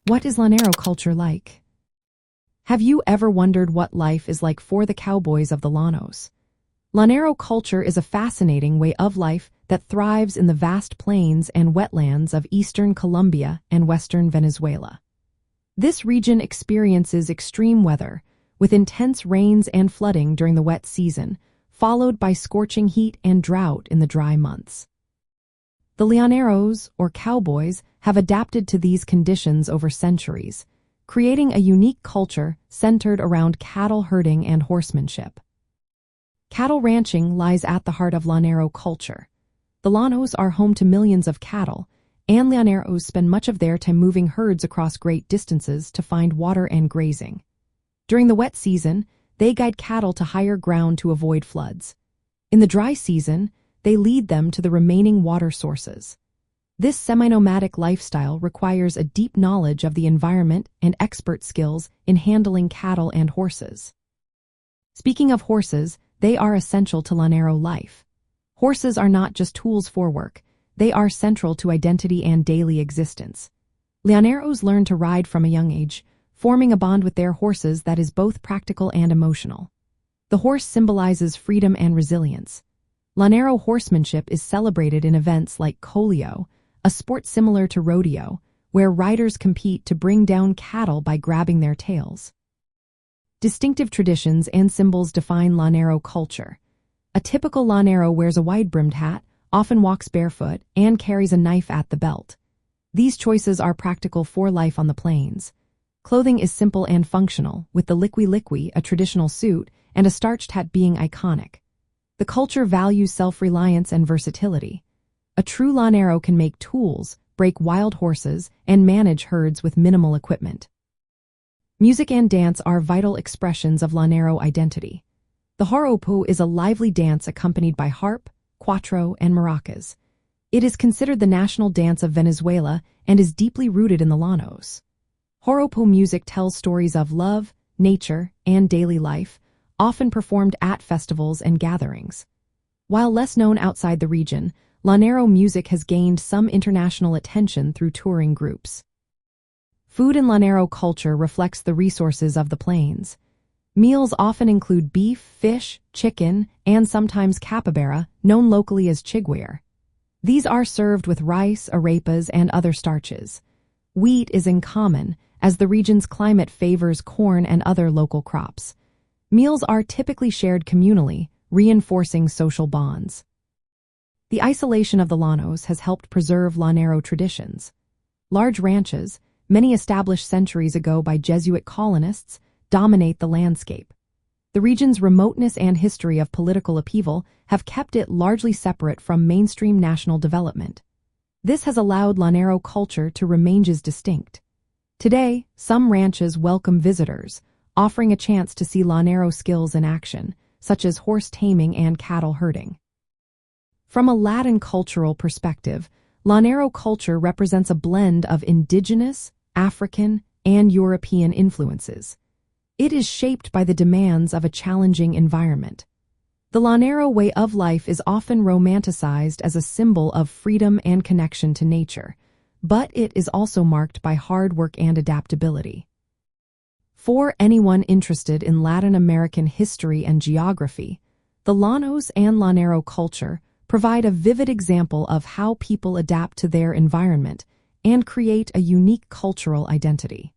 What is Llanero culture like? Have you ever wondered what life is like for the Cowboys of the Llanos? Llanero culture is a fascinating way of life that thrives in the vast plains and wetlands of eastern Colombia and western Venezuela. This region experiences extreme weather, with intense rains and flooding during the wet season, followed by scorching heat and drought in the dry months. The Llaneros, or Cowboys, have adapted to these conditions over centuries, creating a unique culture centered around cattle herding and horsemanship. Cattle ranching lies at the heart of Llanero culture. The Llanos are home to millions of cattle, and Llaneros spend much of their time moving herds across great distances to find water and grazing. During the wet season, they guide cattle to higher ground to avoid floods. In the dry season, they lead them to the remaining water sources. This semi-nomadic lifestyle requires a deep knowledge of the environment and expert skills in handling cattle and horses. Speaking of horses, they are essential to Llanero life. Horses are not just tools for work, they are central to identity and daily existence. Llaneros learn to ride from a young age, forming a bond with their horses that is both practical and emotional. The horse symbolizes freedom and resilience. Llanero horsemanship is celebrated in events like Coleo, a sport similar to rodeo, where riders compete to bring down cattle by grabbing their tails. Distinctive traditions and symbols define Llanero culture. A typical Llanero wears a wide-brimmed hat, often walks barefoot, and carries a knife at the belt. These choices are practical for life on the plains. Clothing is simple and functional, with the liqui, a traditional suit, and a starched hat being iconic. The culture values self-reliance and versatility. A true Llanero can make tools, break wild horses, and manage herds with minimal equipment. Music and dance are vital expressions of Llanero identity. The Joropo is a lively dance accompanied by harp, cuatro, and maracas. It is considered the national dance of Venezuela and is deeply rooted in the Llanos. Joropo music tells stories of love, nature, and daily life, often performed at festivals and gatherings. While less known outside the region, Llanero music has gained some international attention through touring groups. Food in Llanero culture reflects the resources of the plains. Meals often include beef, fish, chicken, and sometimes capybara, known locally as chigüire. These are served with rice, arepas, and other starches. Wheat is uncommon, as the region's climate favors corn and other local crops. Meals are typically shared communally, reinforcing social bonds. The isolation of the Llanos has helped preserve Llanero traditions. Large ranches, many established centuries ago by Jesuit colonists, dominate the landscape. The region's remoteness and history of political upheaval have kept it largely separate from mainstream national development. This has allowed Llanero culture to remain as distinct. Today, some ranches welcome visitors, offering a chance to see Llanero skills in action, such as horse taming and cattle herding. From a Latin cultural perspective, Llanero culture represents a blend of indigenous, African, and European influences. It is shaped by the demands of a challenging environment. The Llanero way of life is often romanticized as a symbol of freedom and connection to nature, but it is also marked by hard work and adaptability. For anyone interested in Latin American history and geography, the Llanos and Llanero culture provide a vivid example of how people adapt to their environment and create a unique cultural identity.